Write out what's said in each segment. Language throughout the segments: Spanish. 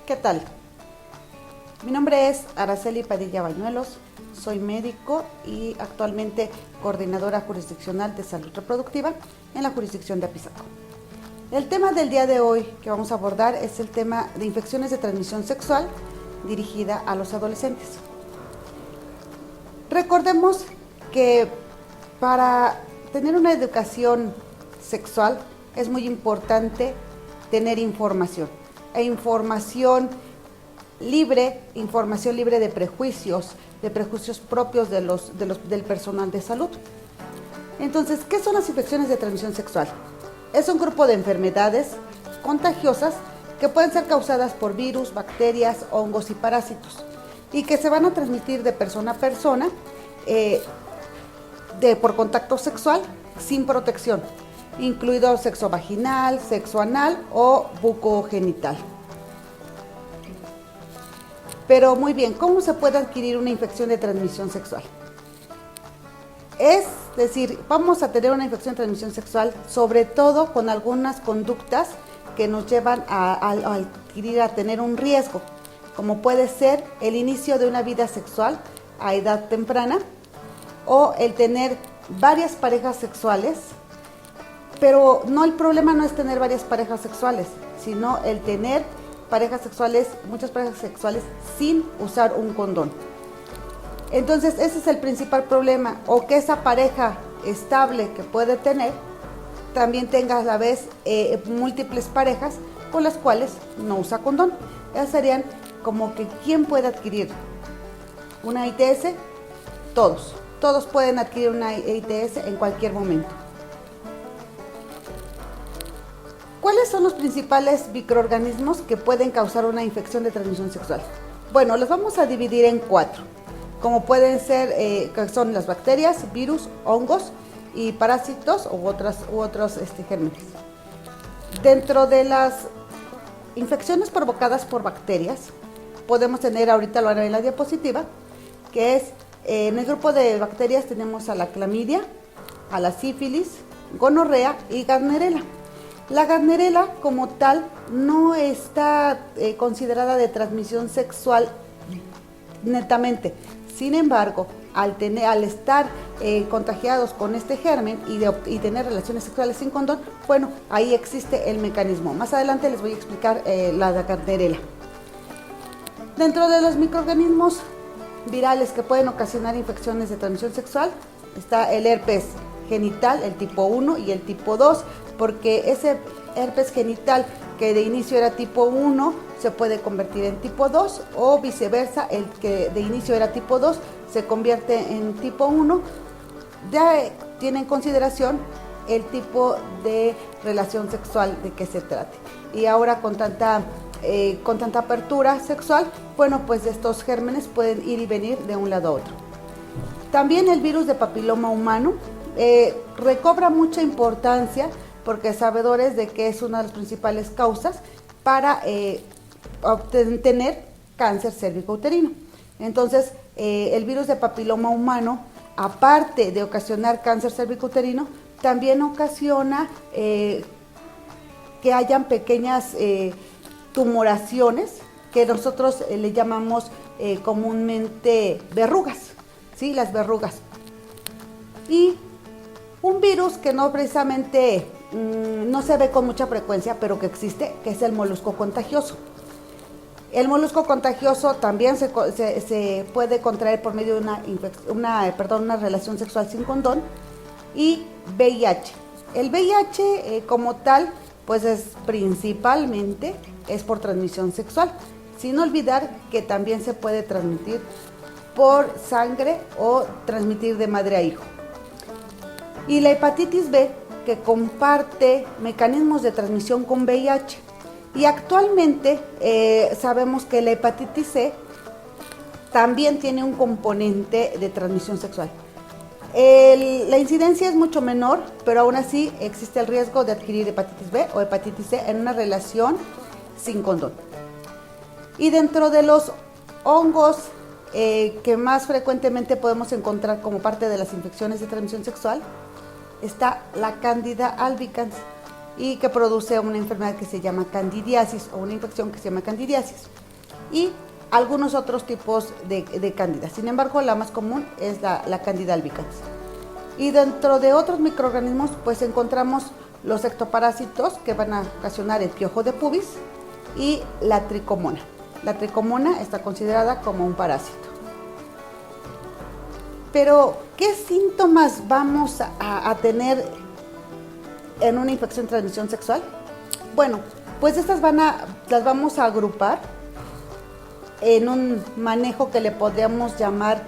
¿Qué tal? Mi nombre es Araceli Padilla Bañuelos, soy médico y actualmente coordinadora jurisdiccional de salud reproductiva en la jurisdicción de Apizaco. El tema del día de hoy que vamos a abordar es el tema de infecciones de transmisión sexual dirigida a los adolescentes. Recordemos que para tener una educación sexual es muy importante tener información información libre de prejuicios propios del personal de salud. Entonces, ¿qué son las infecciones de transmisión sexual? Es un grupo de enfermedades contagiosas que pueden ser causadas por virus, bacterias, hongos y parásitos y que se van a transmitir de persona a persona por contacto sexual sin protección, incluido sexo vaginal, sexo anal o bucogenital. Pero muy bien, ¿cómo se puede adquirir una infección de transmisión sexual? Es decir, vamos a tener una infección de transmisión sexual sobre todo con algunas conductas que nos llevan a tener un riesgo, como puede ser el inicio de una vida sexual a edad temprana o el tener varias parejas sexuales, pero el problema no es tener varias parejas sexuales, sino el tener muchas parejas sexuales sin usar un condón. Entonces ese es el principal problema, o que esa pareja estable que puede tener también tenga a la vez múltiples parejas con las cuales no usa condón. Esas serían como que ¿quién puede adquirir una ITS? Todos pueden adquirir una ITS en cualquier momento. ¿Cuáles son los principales microorganismos que pueden causar una infección de transmisión sexual? Bueno, los vamos a dividir en 4, como pueden ser, que son las bacterias, virus, hongos y parásitos u otros gérmenes. Dentro de las infecciones provocadas por bacterias, podemos tener, ahorita lo haré en la diapositiva, que es, en el grupo de bacterias tenemos a la clamidia, a la sífilis, gonorrea y Gardnerella. La Gardnerella como tal no está considerada de transmisión sexual netamente. Sin embargo, al estar contagiados con este germen y tener relaciones sexuales sin condón, bueno, ahí existe el mecanismo. Más adelante les voy a explicar la Gardnerella. Dentro de los microorganismos virales que pueden ocasionar infecciones de transmisión sexual está el herpes genital, el tipo 1 y el tipo 2, porque ese herpes genital que de inicio era tipo 1 se puede convertir en tipo 2 o viceversa, el que de inicio era tipo 2 se convierte en tipo 1. Ya tiene en consideración el tipo de relación sexual de que se trate. Y ahora con tanta apertura sexual, bueno, pues estos gérmenes pueden ir y venir de un lado a otro. También el virus de papiloma humano recobra mucha importancia porque sabedores de que es una de las principales causas para tener cáncer cérvico-uterino. Entonces, el virus de papiloma humano, aparte de ocasionar cáncer cérvico-uterino, también ocasiona que hayan pequeñas tumoraciones que nosotros le llamamos comúnmente verrugas, ¿sí? Las verrugas. Y un virus que no precisamente no se ve con mucha frecuencia, pero que existe, que es el molusco contagioso. El molusco contagioso también se puede contraer por medio de una relación sexual sin condón. Y VIH. El VIH como tal, pues principalmente es por transmisión sexual, sin olvidar que también se puede transmitir por sangre o transmitir de madre a hijo. Y la hepatitis B, que comparte mecanismos de transmisión con VIH. Y actualmente sabemos que la hepatitis C también tiene un componente de transmisión sexual. La incidencia es mucho menor, pero aún así existe el riesgo de adquirir hepatitis B o hepatitis C en una relación sin condón. Y dentro de los hongos que más frecuentemente podemos encontrar como parte de las infecciones de transmisión sexual, está la Candida albicans, y que produce una enfermedad que se llama candidiasis o una infección que se llama candidiasis y algunos otros tipos de cándida. Sin embargo, la más común es la Candida albicans. Y dentro de otros microorganismos pues encontramos los ectoparásitos que van a ocasionar el piojo de pubis y la tricomona. La tricomona está considerada como un parásito. Pero, ¿qué síntomas vamos a tener en una infección de transmisión sexual? Bueno, pues estas las vamos a agrupar en un manejo que le podríamos llamar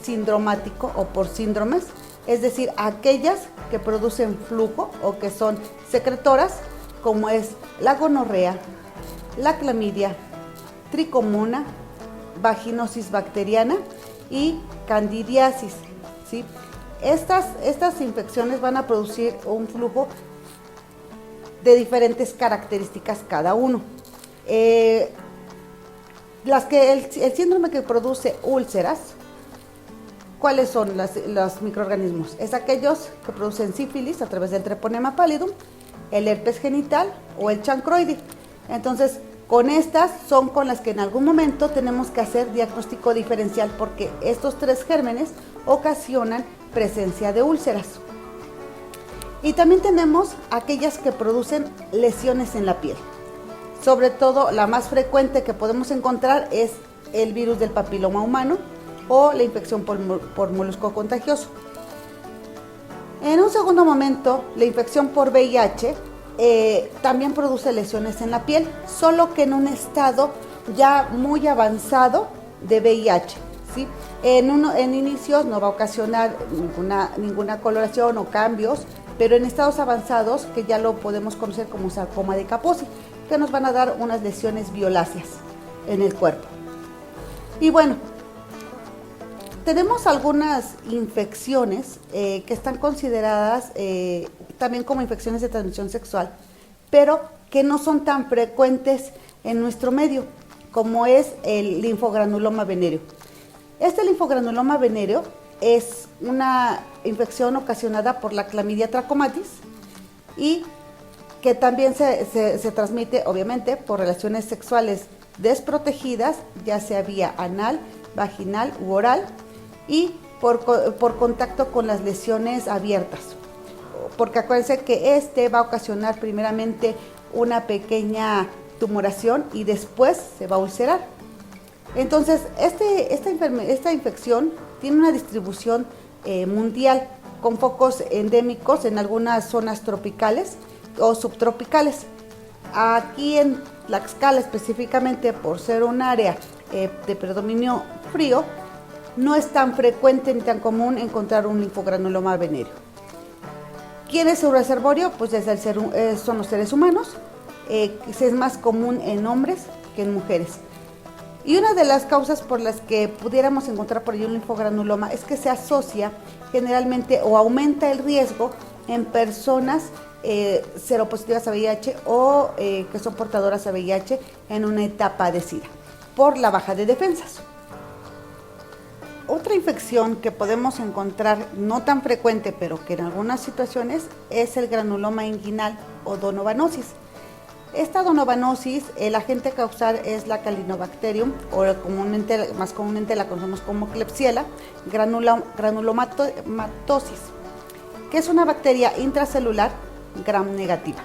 sindromático o por síndromes, es decir, aquellas que producen flujo o que son secretoras, como es la gonorrea, la clamidia, tricomona, vaginosis bacteriana y candidiasis, ¿sí? Estas infecciones van a producir un flujo de diferentes características cada uno. El síndrome que produce úlceras, ¿cuáles son los microorganismos? Es aquellos que producen sífilis a través del treponema pallidum, el herpes genital o el chancroide. Entonces, con estas son con las que en algún momento tenemos que hacer diagnóstico diferencial porque estos 3 gérmenes ocasionan presencia de úlceras. Y también tenemos aquellas que producen lesiones en la piel. Sobre todo, la más frecuente que podemos encontrar es el virus del papiloma humano o la infección por molusco contagioso. En un segundo momento, la infección por VIH también produce lesiones en la piel, solo que en un estado ya muy avanzado de VIH, ¿sí? En inicios no va a ocasionar ninguna coloración o cambios, pero en estados avanzados, que ya lo podemos conocer como sarcoma de Kaposi, que nos van a dar unas lesiones violáceas en el cuerpo. Y bueno, tenemos algunas infecciones que están consideradas también como infecciones de transmisión sexual, pero que no son tan frecuentes en nuestro medio, como es el linfogranuloma venéreo. Este linfogranuloma venéreo es una infección ocasionada por la Chlamydia trachomatis y que también se transmite, obviamente, por relaciones sexuales desprotegidas, ya sea vía anal, vaginal u oral, y por contacto con las lesiones abiertas. Porque acuérdense que va a ocasionar primeramente una pequeña tumoración y después se va a ulcerar. Entonces, esta infección tiene una distribución mundial con focos endémicos en algunas zonas tropicales o subtropicales. Aquí en Tlaxcala específicamente, por ser un área de predominio frío, no es tan frecuente ni tan común encontrar un linfogranuloma venéreo. ¿Quién es su reservorio? Pues son los seres humanos. Es más común en hombres que en mujeres. Y una de las causas por las que pudiéramos encontrar por ahí un linfogranuloma es que se asocia generalmente o aumenta el riesgo en personas seropositivas a VIH o que son portadoras a VIH en una etapa de SIDA, por la baja de defensas. Otra infección que podemos encontrar, no tan frecuente, pero que en algunas situaciones, es el granuloma inguinal o donovanosis. Esta donovanosis, el agente causal es la Calinobacterium, o más comúnmente la conocemos como Klebsiella granulomatosis, que es una bacteria intracelular gram negativa.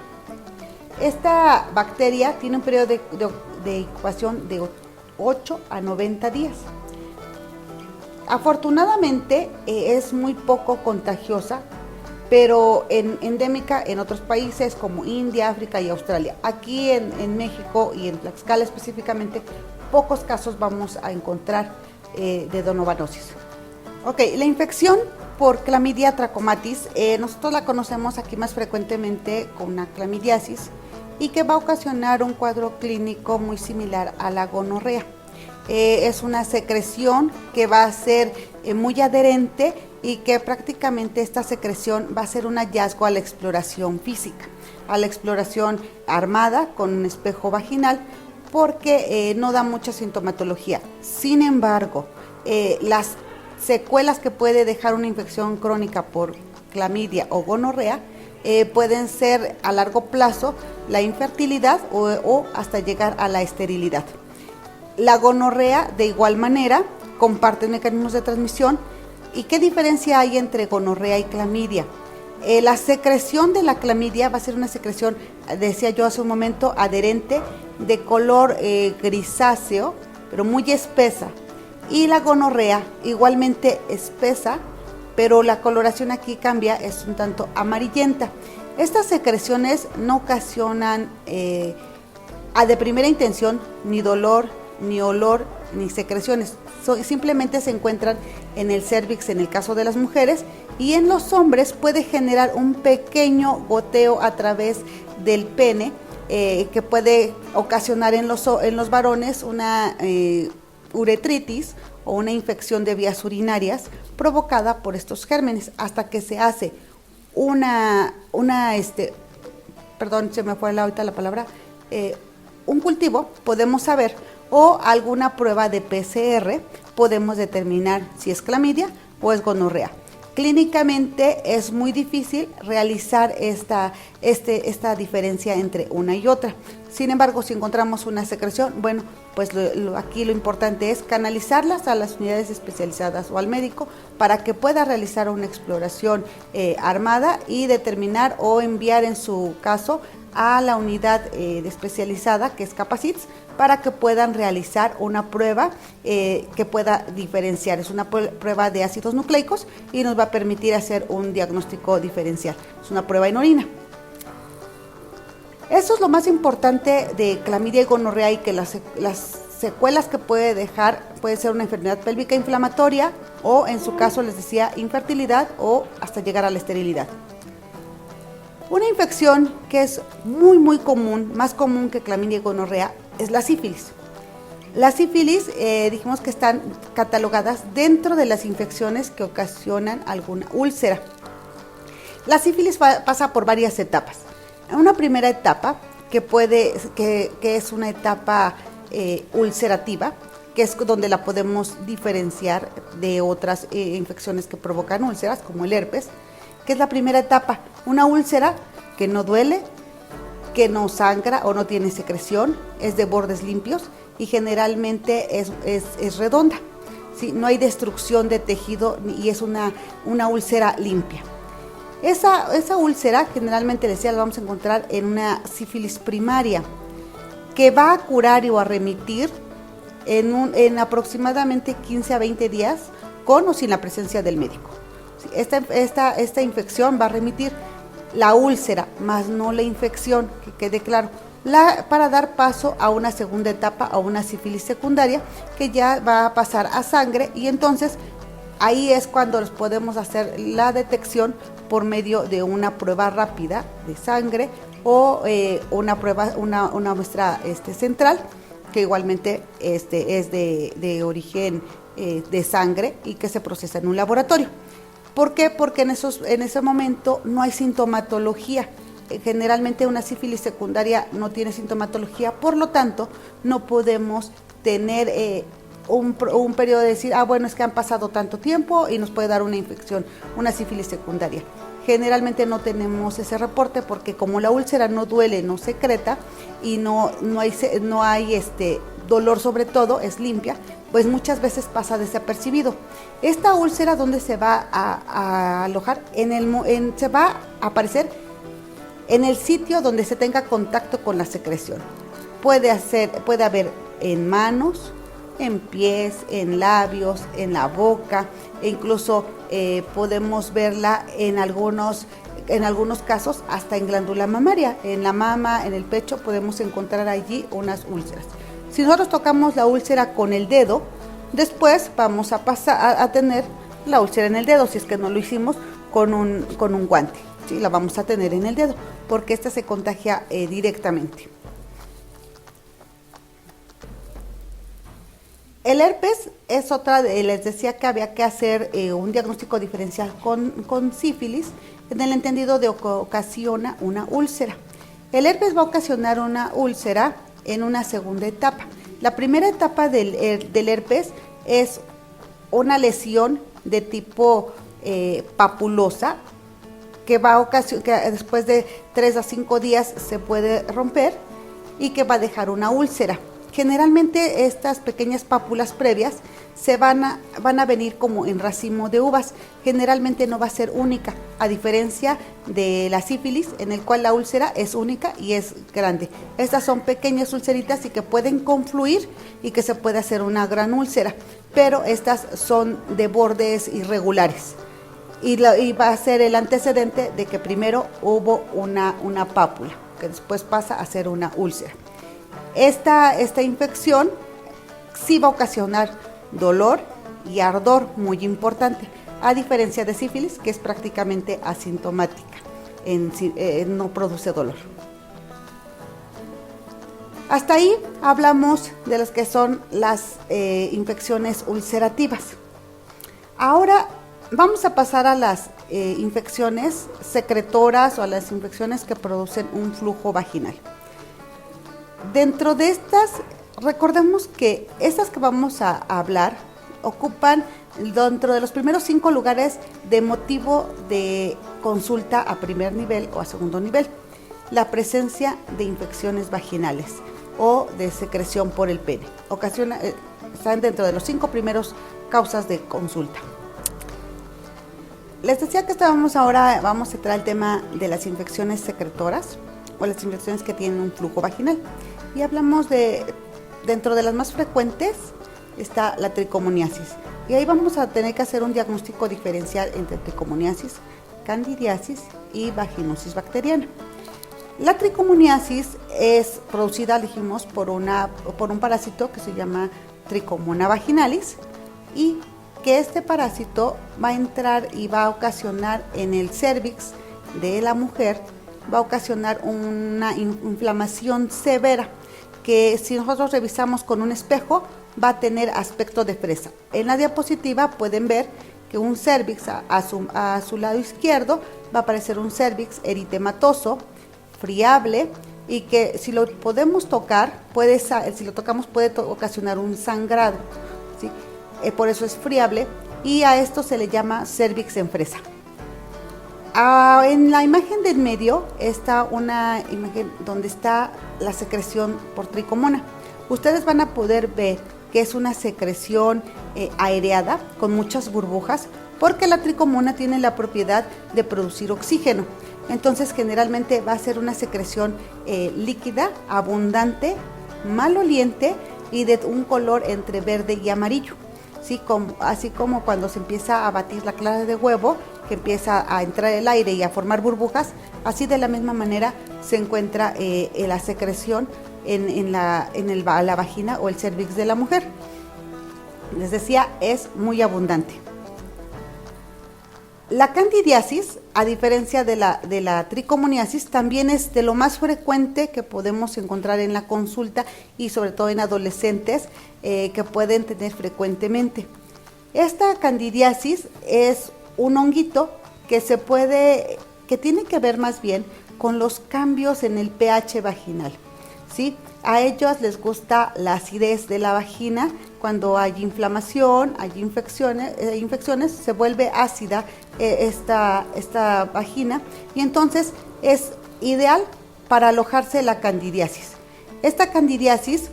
Esta bacteria tiene un periodo de incubación de 8 a 90 días. Afortunadamente es muy poco contagiosa, pero endémica en otros países como India, África y Australia. Aquí en México y en Tlaxcala específicamente, pocos casos vamos a encontrar de donovanosis. Ok, la infección por Chlamydia trachomatis, nosotros la conocemos aquí más frecuentemente con una clamidiasis y que va a ocasionar un cuadro clínico muy similar a la gonorrea. Es una secreción que va a ser muy adherente y que prácticamente esta secreción va a ser un hallazgo a la exploración física, a la exploración armada con un espejo vaginal, porque no da mucha sintomatología. Sin embargo, las secuelas que puede dejar una infección crónica por clamidia o gonorrea pueden ser a largo plazo la infertilidad o hasta llegar a la esterilidad. La gonorrea, de igual manera, comparte mecanismos de transmisión. ¿Y qué diferencia hay entre gonorrea y clamidia? La secreción de la clamidia va a ser una secreción, decía yo hace un momento, adherente, de color grisáceo, pero muy espesa. Y la gonorrea, igualmente espesa, pero la coloración aquí cambia, es un tanto amarillenta. Estas secreciones no ocasionan de primera intención ni dolor, ni olor, ni secreciones. Simplemente se encuentran en el cérvix en el caso de las mujeres, y en los hombres puede generar un pequeño goteo a través del pene que puede ocasionar en los varones una uretritis o una infección de vías urinarias provocada por estos gérmenes, hasta que se hace perdón, se me fue ahorita la palabra, un cultivo, podemos saber, o alguna prueba de PCR, podemos determinar si es clamidia o es gonorrea. Clínicamente es muy difícil realizar esta diferencia entre una y otra. Sin embargo, si encontramos una secreción, bueno, pues aquí lo importante es canalizarlas a las unidades especializadas o al médico para que pueda realizar una exploración armada y determinar o enviar en su caso a la unidad especializada, que es Capacits, para que puedan realizar una prueba que pueda diferenciar. Es una prueba de ácidos nucleicos y nos va a permitir hacer un diagnóstico diferencial. Es una prueba en orina. Eso es lo más importante de clamidia y gonorrea, y que las secuelas que puede dejar puede ser una enfermedad pélvica inflamatoria o, en su caso, les decía, infertilidad o hasta llegar a la esterilidad. Una infección que es muy común, más común que clamidia y gonorrea, es la sífilis. Las sífilis, dijimos que están catalogadas dentro de las infecciones que ocasionan alguna úlcera. La sífilis pasa por varias etapas. Una primera etapa, que es una etapa ulcerativa, que es donde la podemos diferenciar de otras infecciones que provocan úlceras, como el herpes, que es la primera etapa. Una úlcera que no duele, que no sangra o no tiene secreción, es de bordes limpios y generalmente es redonda, ¿sí? No hay destrucción de tejido y es una úlcera limpia. Esa úlcera generalmente, decía, la vamos a encontrar en una sífilis primaria, que va a curar o a remitir en aproximadamente 15 a 20 días, con o sin la presencia del médico. Esta infección va a remitir la úlcera, más no la infección, que quede claro, para dar paso a una segunda etapa, a una sífilis secundaria, que ya va a pasar a sangre, y entonces ahí es cuando les podemos hacer la detección por medio de una prueba rápida de sangre o una muestra central, que igualmente es de origen de sangre y que se procesa en un laboratorio. ¿Por qué? Porque en ese momento no hay sintomatología. Generalmente una sífilis secundaria no tiene sintomatología, por lo tanto no podemos tener un periodo de decir, bueno, es que han pasado tanto tiempo y nos puede dar una infección, una sífilis secundaria. Generalmente no tenemos ese reporte, porque como la úlcera no duele, no secreta y no hay dolor, sobre todo, es limpia, pues muchas veces pasa desapercibido. Esta úlcera, ¿dónde se va a alojar? Se va a aparecer en el sitio donde se tenga contacto con la secreción. Puede haber en manos, en pies, en labios, en la boca, e incluso podemos verla en algunos casos hasta en glándula mamaria. En la mama, en el pecho, podemos encontrar allí unas úlceras. Si nosotros tocamos la úlcera con el dedo, después vamos a pasar a tener la úlcera en el dedo, si es que no lo hicimos con un guante, ¿sí? La vamos a tener en el dedo, porque esta se contagia directamente. El herpes es otra, les decía que había que hacer un diagnóstico diferencial con sífilis, en el entendido de que ocasiona una úlcera. El herpes va a ocasionar una úlcera en una segunda etapa. La primera etapa del herpes es una lesión de tipo papulosa, que después de 3 a 5 días se puede romper y que va a dejar una úlcera. Generalmente estas pequeñas pápulas previas van a venir como en racimo de uvas. Generalmente no va a ser única, a diferencia de la sífilis, en el cual la úlcera es única y es grande. Estas son pequeñas ulceritas y que pueden confluir y que se puede hacer una gran úlcera, pero estas son de bordes irregulares. Y va a ser el antecedente de que primero hubo una pápula, que después pasa a ser una úlcera. Esta infección sí va a ocasionar dolor y ardor, muy importante, a diferencia de sífilis, que es prácticamente asintomática, no produce dolor. Hasta ahí hablamos de las que son las infecciones ulcerativas. Ahora vamos a pasar a las infecciones secretoras o a las infecciones que producen un flujo vaginal. Dentro de estas, recordemos que estas que vamos a hablar ocupan dentro de los primeros 5 lugares de motivo de consulta a primer nivel o a segundo nivel. La presencia de infecciones vaginales o de secreción por el pene. Están dentro de los 5 primeros causas de consulta. Les decía que vamos a entrar al tema de las infecciones secretoras o las infecciones que tienen un flujo vaginal. Y hablamos dentro de las más frecuentes está la tricomoniasis. Y ahí vamos a tener que hacer un diagnóstico diferencial entre tricomoniasis, candidiasis y vaginosis bacteriana. La tricomoniasis es producida, dijimos, por un parásito que se llama Tricomona vaginalis, y que este parásito va a entrar y va a ocasionar en el cérvix de la mujer, va a ocasionar una inflamación severa que, si nosotros revisamos con un espejo, va a tener aspecto de fresa. En la diapositiva pueden ver que un cérvix a su lado izquierdo va a aparecer un cérvix eritematoso, friable, y que si lo podemos tocar, si lo tocamos puede ocasionar un sangrado, ¿sí? Por eso es friable, y a esto se le llama cérvix en fresa. En la imagen del medio está una imagen donde está la secreción por tricomona. Ustedes van a poder ver que es una secreción aireada con muchas burbujas, porque la tricomona tiene la propiedad de producir oxígeno. Entonces generalmente va a ser una secreción líquida, abundante, maloliente y de un color entre verde y amarillo. Así como cuando se empieza a batir la clara de huevo, que empieza a entrar el aire y a formar burbujas, así de la misma manera se encuentra la secreción en la vagina o el cérvix de la mujer. Les decía, es muy abundante. La candidiasis, a diferencia de la tricomoniasis, también es de lo más frecuente que podemos encontrar en la consulta, y sobre todo en adolescentes que pueden tener frecuentemente. Esta candidiasis es un honguito que tiene que ver más bien con los cambios en el pH vaginal, ¿sí? A ellos les gusta la acidez de la vagina. Cuando hay inflamación, hay infecciones, se vuelve ácida esta vagina, y entonces es ideal para alojarse la candidiasis. Esta candidiasis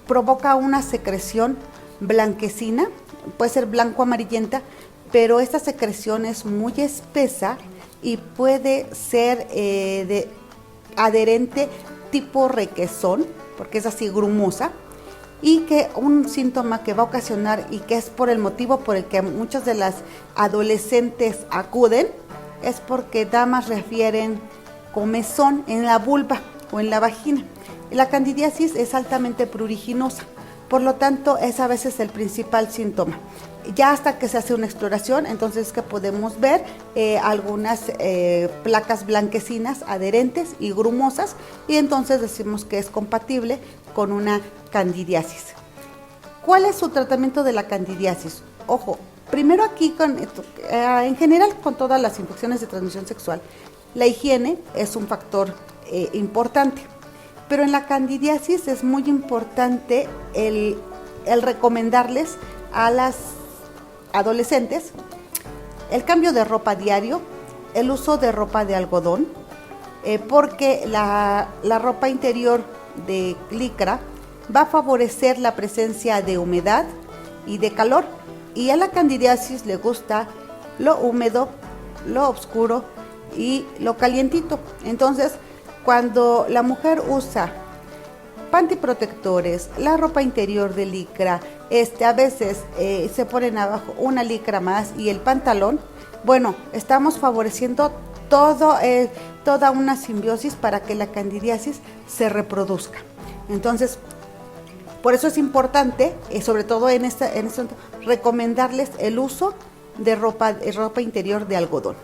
provoca una secreción blanquecina, puede ser blanco-amarillenta, pero esta secreción es muy espesa y puede ser adherente tipo requesón, porque es así grumosa, y que un síntoma que va a ocasionar, y que es por el motivo por el que muchas de las adolescentes acuden, es porque damas refieren comezón en la vulva o en la vagina. La candidiasis es altamente pruriginosa, por lo tanto es a veces el principal síntoma. Ya hasta que se hace una exploración, entonces es que podemos ver algunas placas blanquecinas adherentes y grumosas, y entonces decimos que es compatible con una candidiasis. ¿Cuál es su tratamiento de la candidiasis? Ojo, primero aquí en general con todas las infecciones de transmisión sexual, la higiene es un factor importante, pero en la candidiasis es muy importante el recomendarles a las adolescentes el cambio de ropa diario, el uso de ropa de algodón, porque la ropa interior de licra va a favorecer la presencia de humedad y de calor, y a la candidiasis le gusta lo húmedo, lo oscuro y lo calientito. Entonces, cuando la mujer usa pantiprotectores, la ropa interior de licra, a veces se ponen abajo una licra más y el pantalón, bueno, estamos favoreciendo toda una simbiosis para que la candidiasis se reproduzca. Entonces, por eso es importante, sobre todo en este recomendarles el uso de ropa interior de algodón.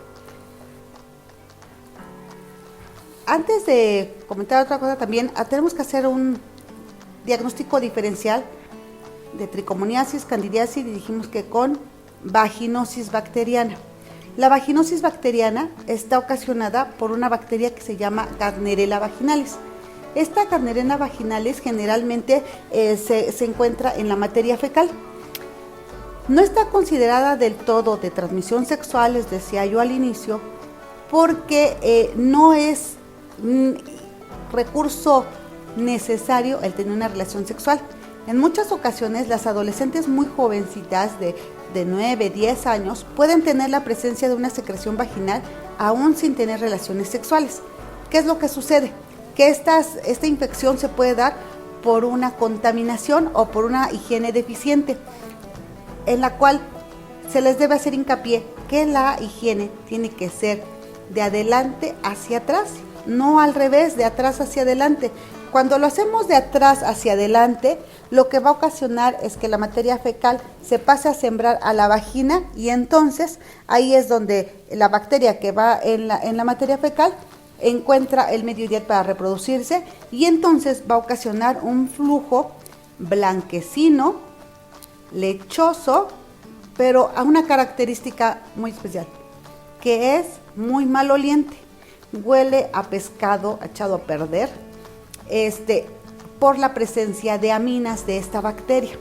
Antes de comentar otra cosa también, tenemos que hacer un diagnóstico diferencial de tricomoniasis, candidiasis, y dijimos que con vaginosis bacteriana. La vaginosis bacteriana está ocasionada por una bacteria que se llama Gardnerella vaginalis. Esta Gardnerella vaginalis generalmente se encuentra en la materia fecal. No está considerada del todo de transmisión sexual, les decía yo al inicio, porque no es recurso necesario el tener una relación sexual. En muchas ocasiones las adolescentes muy jovencitas de 9, 10 años pueden tener la presencia de una secreción vaginal aún sin tener relaciones sexuales. ¿Qué es lo que sucede? Que esta infección se puede dar por una contaminación o por una higiene deficiente, en la cual se les debe hacer hincapié que la higiene tiene que ser de adelante hacia atrás, no al revés, de atrás hacia adelante. Cuando lo hacemos de atrás hacia adelante, lo que va a ocasionar es que la materia fecal se pase a sembrar a la vagina, y entonces ahí es donde la bacteria que va en la materia fecal encuentra el medio ideal para reproducirse, y entonces va a ocasionar un flujo blanquecino, lechoso, pero a una característica muy especial, que es muy maloliente. Huele a pescado echado a perder, por la presencia de aminas de esta bacteria,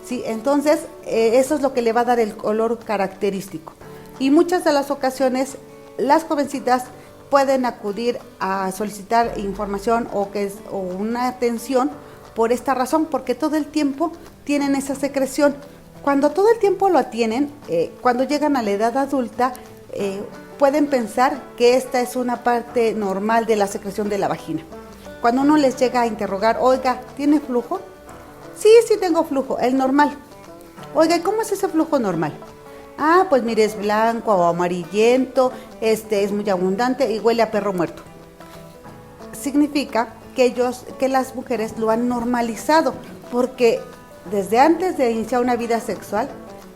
¿sí? Entonces, eso es lo que le va a dar el color característico. Y muchas de las ocasiones, las jovencitas pueden acudir a solicitar información o una atención por esta razón, porque todo el tiempo tienen esa secreción. Cuando todo el tiempo lo tienen, cuando llegan a la edad adulta, pueden pensar que esta es una parte normal de la secreción de la vagina. Cuando uno les llega a interrogar, oiga, ¿tiene flujo? Sí, sí tengo flujo, el normal. Oiga, ¿y cómo es ese flujo normal? Ah, pues mire, es blanco o amarillento, es muy abundante y huele a perro muerto. Significa que las mujeres lo han normalizado, porque desde antes de iniciar una vida sexual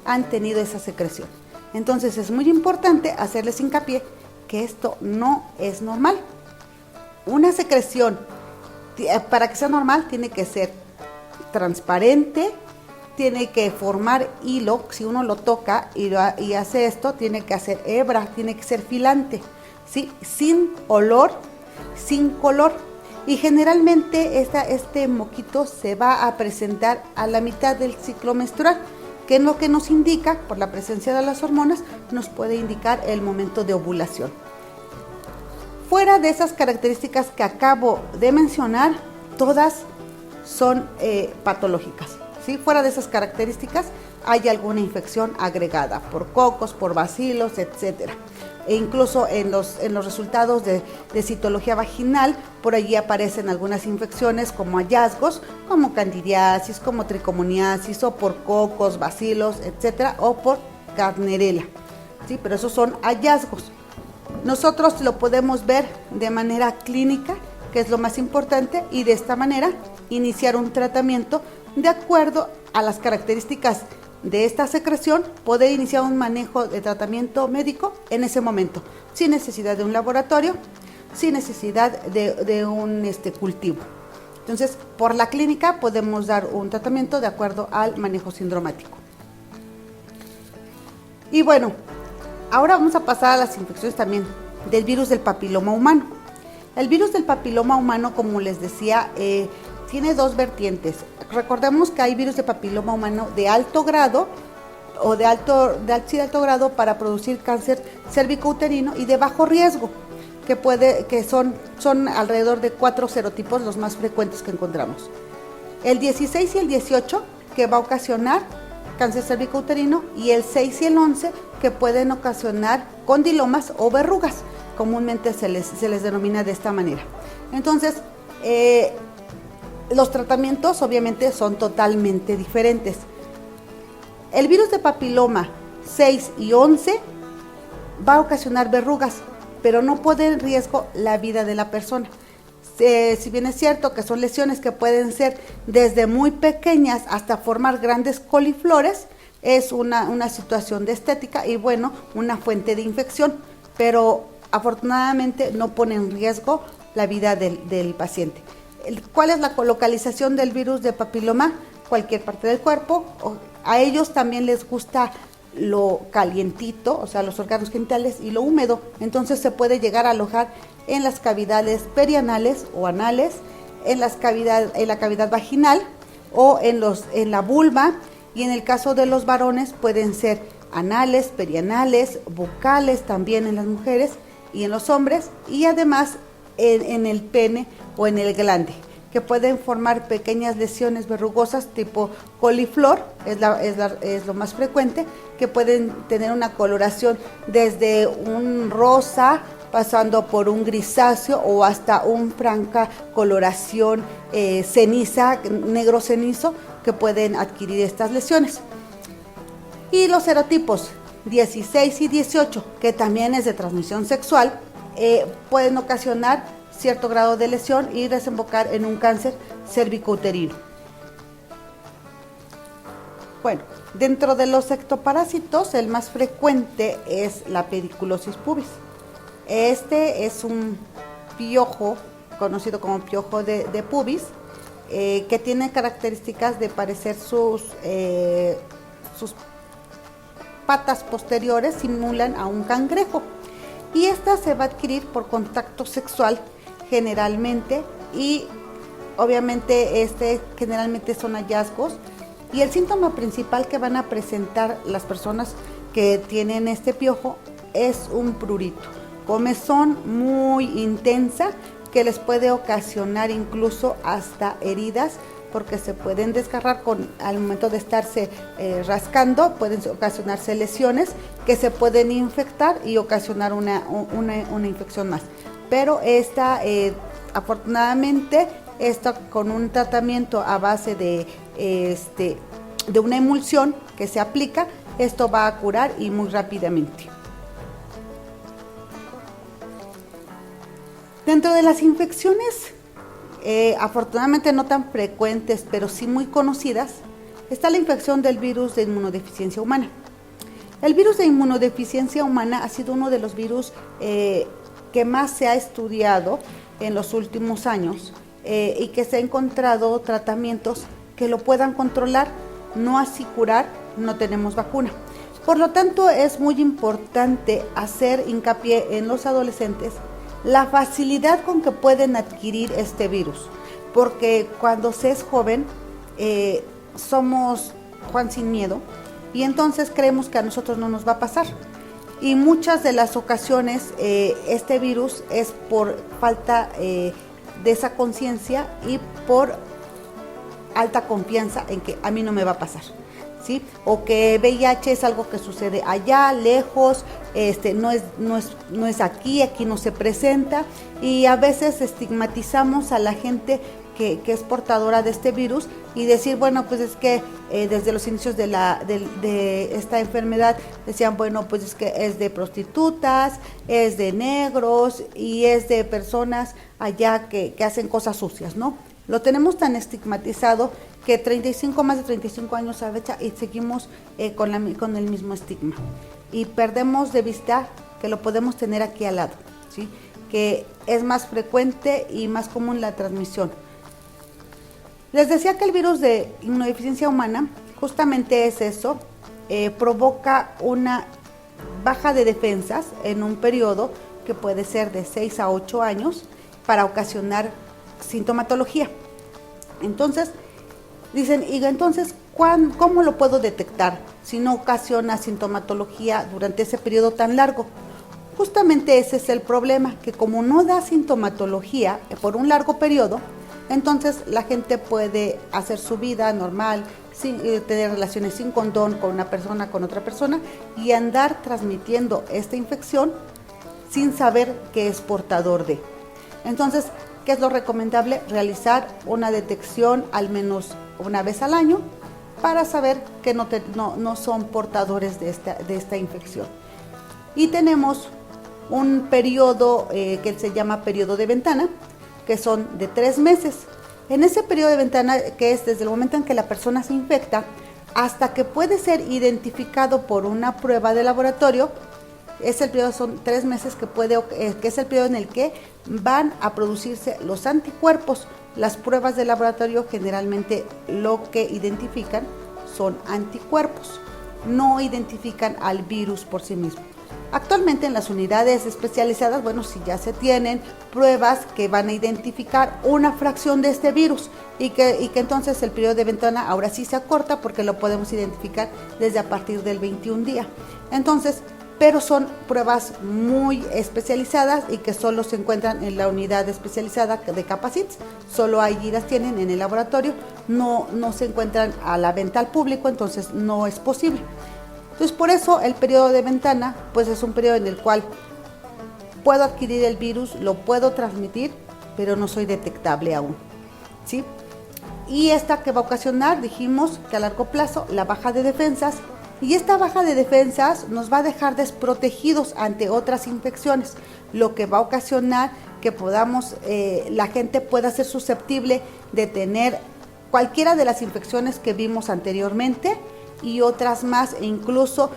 han tenido esa secreción. Entonces es muy importante hacerles hincapié que esto no es normal. Una secreción, para que sea normal, tiene que ser transparente, tiene que formar hilo. Si uno lo toca y hace esto, tiene que hacer hebra, tiene que ser filante, ¿sí? Sin olor, sin color. Y generalmente este moquito se va a presentar a la mitad del ciclo menstrual, que es lo que nos indica, por la presencia de las hormonas, nos puede indicar el momento de ovulación. Fuera de esas características que acabo de mencionar, todas son patológicas, ¿sí? Fuera de esas características hay alguna infección agregada por cocos, por bacilos, etcétera. E incluso en los resultados de citología vaginal, por allí aparecen algunas infecciones como hallazgos, como candidiasis, como tricomoniasis, o por cocos, bacilos, etcétera, o por Gardnerella, ¿sí? Pero esos son hallazgos. Nosotros lo podemos ver de manera clínica, que es lo más importante, y de esta manera iniciar un tratamiento de acuerdo a las características de esta secreción, poder iniciar un manejo de tratamiento médico en ese momento, sin necesidad de un laboratorio, sin necesidad de un cultivo. Entonces, por la clínica podemos dar un tratamiento de acuerdo al manejo sindromático. Y bueno, ahora vamos a pasar a las infecciones también del virus del papiloma humano. El virus del papiloma humano, como les decía, tiene dos vertientes. Recordemos que hay virus de papiloma humano de alto grado o sí, de alto grado para producir cáncer cervicouterino y de bajo riesgo, que son alrededor de 4 serotipos los más frecuentes que encontramos. El 16 y el 18 que va a ocasionar cáncer cervicouterino y el 6 y el 11 que pueden ocasionar condilomas o verrugas, comúnmente se les denomina de esta manera. Entonces, los tratamientos obviamente son totalmente diferentes. El virus de papiloma 6 y 11 va a ocasionar verrugas, pero no pone en riesgo la vida de la persona. Si bien es cierto que son lesiones que pueden ser desde muy pequeñas hasta formar grandes coliflores, es una situación de estética y bueno, una fuente de infección, pero afortunadamente no pone en riesgo la vida del paciente. ¿Cuál es la localización del virus de papiloma? Cualquier parte del cuerpo. A ellos también les gusta lo calientito, o sea, los órganos genitales, y lo húmedo. Entonces se puede llegar a alojar en las cavidades perianales o anales, en la cavidad vaginal o en la vulva, y en el caso de los varones pueden ser anales, perianales, bucales también en las mujeres y en los hombres, y además en el pene o en el glande, que pueden formar pequeñas lesiones verrugosas tipo coliflor, es lo más frecuente, que pueden tener una coloración desde un rosa, pasando por un grisáceo o hasta un franca coloración ceniza, negro cenizo, que pueden adquirir estas lesiones. Y los serotipos 16 y 18, que también es de transmisión sexual, pueden ocasionar cierto grado de lesión y desembocar en un cáncer cervicouterino. Bueno, dentro de los ectoparásitos, el más frecuente es la pediculosis pubis. Este es un piojo, conocido como piojo de pubis, que tiene características de parecer sus patas posteriores simulan a un cangrejo. Y esta se va a adquirir por contacto sexual generalmente, y obviamente generalmente son hallazgos, y el síntoma principal que van a presentar las personas que tienen este piojo es un prurito, comezón muy intensa que les puede ocasionar incluso hasta heridas, porque se pueden desgarrar al momento de estarse rascando, pueden ocasionarse lesiones que se pueden infectar y ocasionar una infección más. Pero afortunadamente, con un tratamiento a base de una emulsión que se aplica, esto va a curar y muy rápidamente. Dentro de las infecciones, afortunadamente no tan frecuentes, pero sí muy conocidas, está la infección del virus de inmunodeficiencia humana. El virus de inmunodeficiencia humana ha sido uno de los virus que más se ha estudiado en los últimos años, y que se ha encontrado tratamientos que lo puedan controlar, no así curar. No tenemos vacuna. Por lo tanto, es muy importante hacer hincapié en los adolescentes la facilidad con que pueden adquirir este virus, porque cuando se es joven somos Juan sin miedo, y entonces creemos que a nosotros no nos va a pasar, y muchas de las ocasiones este virus es por falta de esa conciencia y por alta confianza en que a mí no me va a pasar, ¿sí? O que VIH es algo que sucede allá, lejos, no es aquí no se presenta, y a veces estigmatizamos a la gente que es portadora de este virus, y decir, bueno, pues es que desde los inicios de esta enfermedad decían, bueno, pues es que es de prostitutas, es de negros y es de personas allá que hacen cosas sucias, ¿no? Lo tenemos tan estigmatizado que más de 35 años a fecha, y seguimos con el mismo estigma, y perdemos de vista que lo podemos tener aquí al lado, ¿sí? Que es más frecuente y más común la transmisión. Les decía que el virus de inmunodeficiencia humana justamente es eso, provoca una baja de defensas en un periodo que puede ser de 6 a 8 años para ocasionar sintomatología. Entonces, dicen, y entonces, ¿cómo lo puedo detectar? si no ocasiona sintomatología durante ese periodo tan largo. Justamente ese es el problema, que como no da sintomatología por un largo periodo, entonces la gente puede hacer su vida normal, sin tener relaciones sin condón con una persona, con otra persona, y andar transmitiendo esta infección sin saber que es portador de. Entonces, ¿qué es lo recomendable? Realizar una detección al menos una vez al año para saber que no son portadores de esta infección. Y tenemos un periodo que se llama periodo de ventana, que son de 3 meses. En ese periodo de ventana, que es desde el momento en que la persona se infecta hasta que puede ser identificado por una prueba de laboratorio, son 3 meses que es el periodo en el que van a producirse los anticuerpos. Las pruebas de laboratorio generalmente lo que identifican son anticuerpos, no identifican al virus por sí mismo. Actualmente en las unidades especializadas, sí ya se tienen pruebas que van a identificar una fracción de este virus y que entonces el periodo de ventana ahora sí se acorta porque lo podemos identificar desde a partir del 21 día. Entonces, pero son pruebas muy especializadas y que solo se encuentran en la unidad especializada de Capacits, solo allí las tienen en el laboratorio, no se encuentran a la venta al público, entonces no es posible. Entonces, por eso el periodo de ventana, es un periodo en el cual puedo adquirir el virus, lo puedo transmitir, pero no soy detectable aún, ¿sí? Y esta que va a ocasionar, dijimos que a largo plazo, la baja de defensas, y esta baja de defensas nos va a dejar desprotegidos ante otras infecciones, lo que va a ocasionar que la gente pueda ser susceptible de tener cualquiera de las infecciones que vimos anteriormente, y otras más, e incluso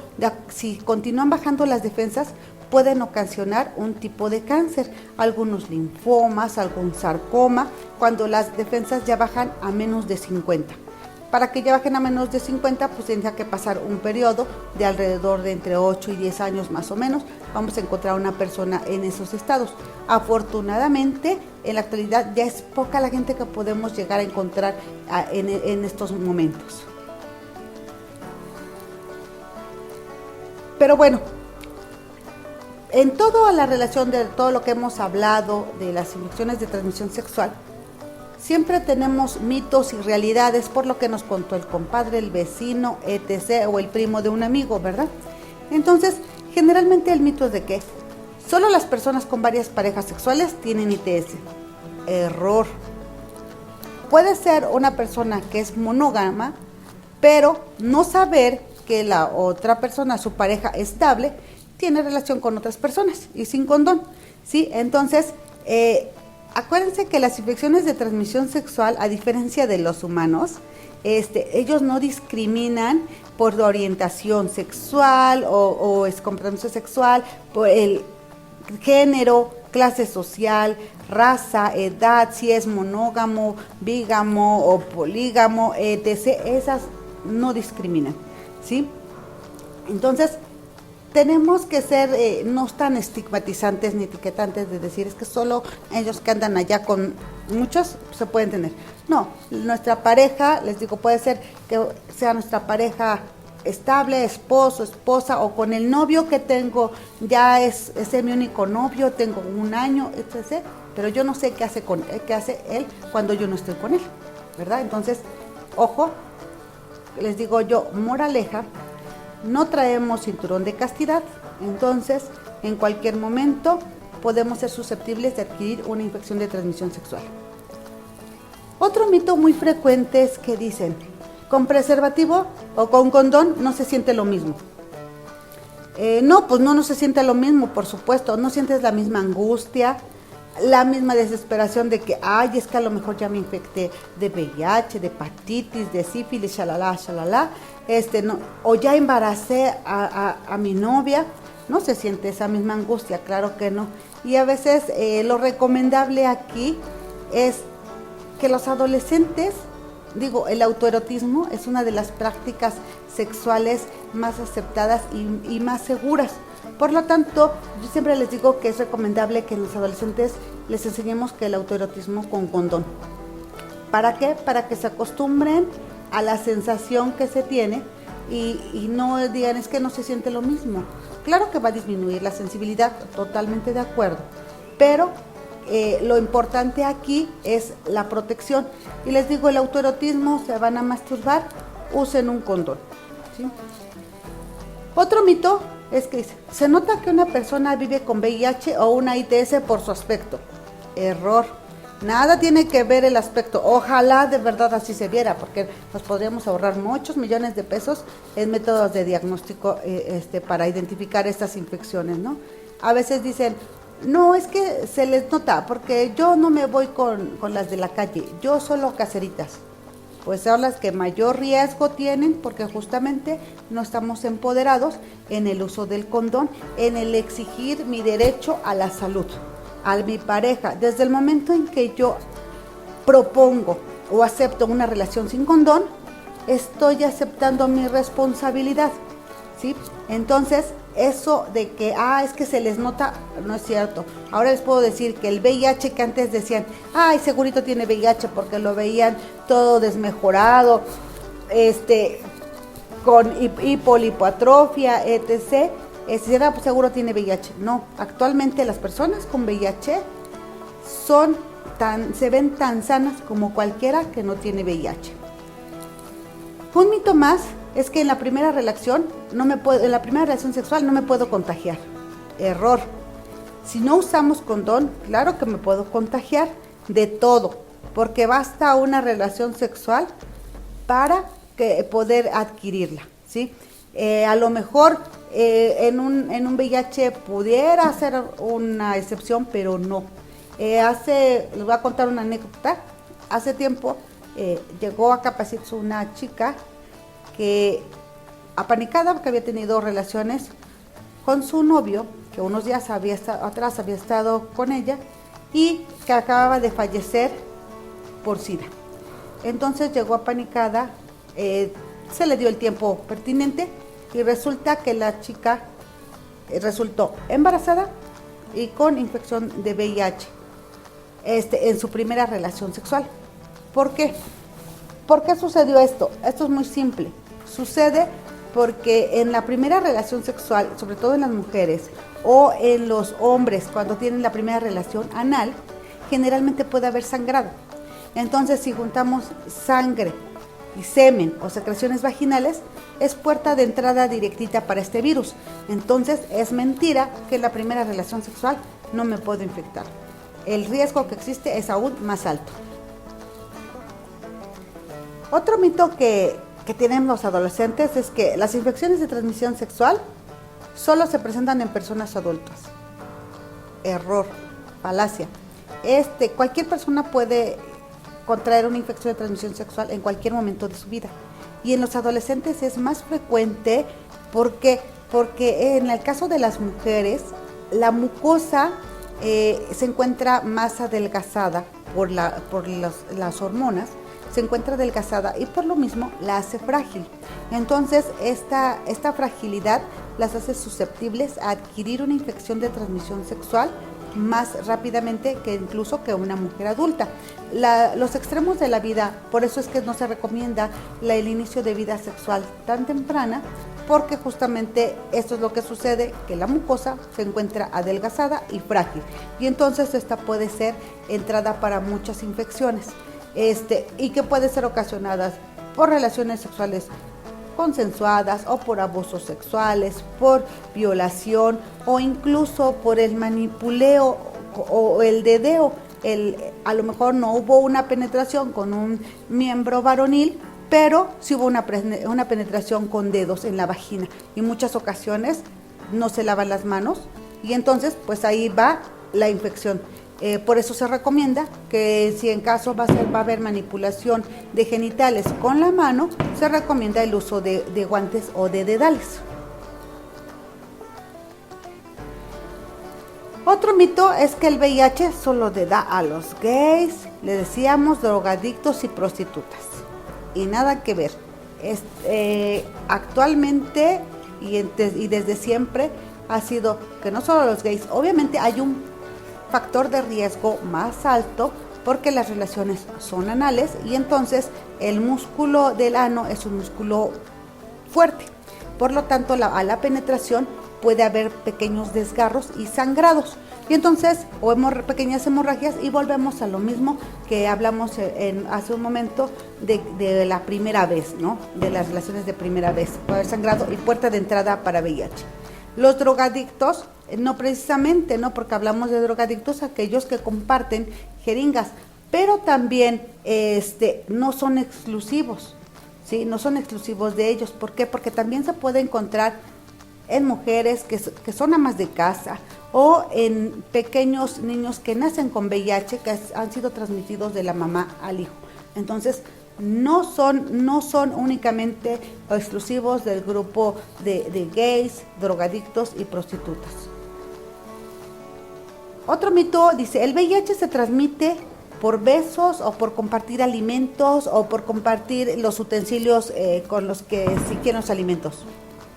si continúan bajando las defensas pueden ocasionar un tipo de cáncer, algunos linfomas, algún sarcoma, cuando las defensas ya bajan a menos de 50. Para que ya bajen a menos de 50, tendría que pasar un periodo de alrededor de entre 8 y 10 años más o menos. Vamos a encontrar una persona en esos estados. Afortunadamente, en la actualidad ya es poca la gente que podemos llegar a encontrar en estos momentos. Pero en toda la relación de todo lo que hemos hablado de las infecciones de transmisión sexual, siempre tenemos mitos y realidades por lo que nos contó el compadre, el vecino, etc. o el primo de un amigo, ¿verdad? Entonces, generalmente el mito es de que solo las personas con varias parejas sexuales tienen ITS. Error. Puede ser una persona que es monógama, pero no saber que la otra persona, su pareja estable, tiene relación con otras personas y sin condón, ¿sí? Entonces, acuérdense que las infecciones de transmisión sexual, a diferencia de los humanos, ellos no discriminan por orientación sexual o compromiso sexual, por el género, clase social, raza, edad, si es monógamo, bígamo o polígamo, etc. Esas no discriminan, ¿sí? Entonces, tenemos que ser no tan estigmatizantes ni etiquetantes de decir es que solo ellos que andan allá con muchos se pueden tener. No, nuestra pareja, les digo, puede ser que sea nuestra pareja estable, esposo, esposa, o con el novio que tengo, ya es mi único novio, tengo 1 año, etc. Pero yo no sé qué hace él cuando yo no estoy con él, ¿verdad? Entonces, ojo, les digo yo, moraleja, no traemos cinturón de castidad, entonces en cualquier momento podemos ser susceptibles de adquirir una infección de transmisión sexual. Otro mito muy frecuente es que dicen, con preservativo o con condón no se siente lo mismo. No se siente lo mismo, por supuesto, no sientes la misma angustia, la misma desesperación de que, es que a lo mejor ya me infecté de VIH, de hepatitis, de sífilis, shalala, o ya embaracé a mi novia. No se siente esa misma angustia, claro que no. Y a veces lo recomendable aquí es que los adolescentes, el autoerotismo es una de las prácticas sexuales más aceptadas y más seguras. Por lo tanto, yo siempre les digo que es recomendable que en los adolescentes les enseñemos que el autoerotismo con condón. ¿Para qué? Para que se acostumbren a la sensación que se tiene y no digan es que no se siente lo mismo. Claro que va a disminuir la sensibilidad, totalmente de acuerdo, pero lo importante aquí es la protección. Y les digo, el autoerotismo, se van a masturbar, usen un condón, ¿sí? Otro mito es que dice, se nota que una persona vive con VIH o una ITS por su aspecto. Error. Nada tiene que ver el aspecto. Ojalá de verdad así se viera, porque nos podríamos ahorrar muchos millones de pesos en métodos de diagnóstico para identificar estas infecciones, ¿no? A veces dicen, no, es que se les nota, porque yo no me voy con las de la calle, yo solo caseritas. Pues son las que mayor riesgo tienen, porque justamente no estamos empoderados en el uso del condón, en el exigir mi derecho a la salud, a mi pareja. Desde el momento en que yo propongo o acepto una relación sin condón, estoy aceptando mi responsabilidad, ¿sí? Entonces, eso de que, es que se les nota, no es cierto. Ahora les puedo decir que el VIH que antes decían, segurito tiene VIH porque lo veían todo desmejorado, con hipolipoatrofia, etc., pues seguro tiene VIH. No, actualmente las personas con VIH se ven tan sanas como cualquiera que no tiene VIH. Un mito más es que en la primera relación sexual no me puedo contagiar. Error. Si no usamos condón, claro que me puedo contagiar de todo, porque basta una relación sexual para poder adquirirla, ¿sí? A lo mejor en un VIH pudiera ser una excepción, pero no. Les voy a contar una anécdota. Hace tiempo llegó a Capacitz una chica que, apanicada porque había tenido relaciones con su novio, que unos días atrás había estado con ella, y que acababa de fallecer por SIDA. Entonces llegó apanicada, se le dio el tiempo pertinente y resulta que la chica resultó embarazada y con infección de VIH en su primera relación sexual. ¿Por qué? ¿Por qué sucedió esto? Esto es muy simple. Sucede porque en la primera relación sexual, sobre todo en las mujeres o en los hombres cuando tienen la primera relación anal, generalmente puede haber sangrado. Entonces, si juntamos sangre y semen o secreciones vaginales, es puerta de entrada directita para este virus. Entonces, es mentira que en la primera relación sexual no me puedo infectar. El riesgo que existe es aún más alto. Otro mito que tienen los adolescentes es que las infecciones de transmisión sexual solo se presentan en personas adultas. Error, falacia. Cualquier persona puede contraer una infección de transmisión sexual en cualquier momento de su vida. Y en los adolescentes es más frecuente porque en el caso de las mujeres, la mucosa se encuentra más adelgazada por las hormonas, se encuentra adelgazada y por lo mismo la hace frágil. Entonces, esta fragilidad las hace susceptibles a adquirir una infección de transmisión sexual más rápidamente que incluso que una mujer adulta. Los extremos de la vida, por eso es que no se recomienda el inicio de vida sexual tan temprana, porque justamente esto es lo que sucede, que la mucosa se encuentra adelgazada y frágil, y entonces esta puede ser entrada para muchas infecciones, y que puede ser ocasionadas por relaciones sexuales consensuadas o por abusos sexuales, por violación o incluso por el manipuleo o el dedeo. A lo mejor no hubo una penetración con un miembro varonil, pero sí hubo una penetración con dedos en la vagina, y en muchas ocasiones no se lavan las manos y entonces pues ahí va la infección. Por eso se recomienda que si en caso va a haber manipulación de genitales con la mano, se recomienda el uso de guantes o de dedales. Otro mito es que el VIH solo le da a los gays, le decíamos drogadictos y prostitutas. Y nada que ver. Actualmente y desde siempre ha sido que no solo a los gays, obviamente hay un factor de riesgo más alto porque las relaciones son anales y entonces el músculo del ano es un músculo fuerte. Por lo tanto, a la penetración puede haber pequeños desgarros y sangrados. Y entonces, pequeñas hemorragias, y volvemos a lo mismo que hablamos hace un momento de la primera vez, ¿no? De las relaciones de primera vez. Puede haber sangrado y puerta de entrada para VIH. Los drogadictos, no precisamente, ¿no? Porque hablamos de drogadictos, aquellos que comparten jeringas, pero también no son exclusivos, ¿sí? No son exclusivos de ellos. ¿Por qué? Porque también se puede encontrar en mujeres que son amas de casa o en pequeños niños que nacen con VIH, que han sido transmitidos de la mamá al hijo. Entonces, no son únicamente exclusivos del grupo de gays, drogadictos y prostitutas. Otro mito dice, el VIH se transmite por besos o por compartir alimentos o por compartir los utensilios con los que se quieren los alimentos.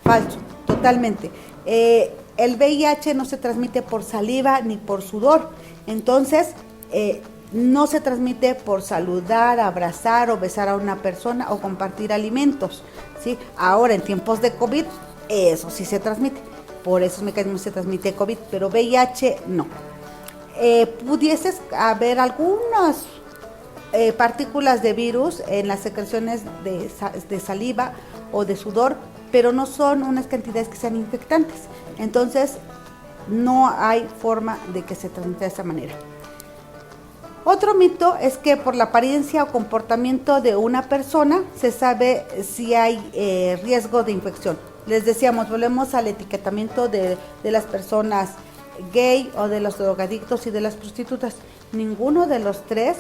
Falso, totalmente. El VIH no se transmite por saliva ni por sudor. Entonces, no se transmite por saludar, abrazar o besar a una persona o compartir alimentos, ¿sí? Ahora, en tiempos de COVID, eso sí se transmite. Por esos mecanismos se transmite COVID, pero VIH no. Pudieses haber algunas partículas de virus en las secreciones de saliva o de sudor, pero no son unas cantidades que sean infectantes. Entonces, no hay forma de que se transmita de esa manera. Otro mito es que por la apariencia o comportamiento de una persona se sabe si hay riesgo de infección. Les decíamos, volvemos al etiquetamiento de las personas gay o de los drogadictos y de las prostitutas. Ninguno de los tres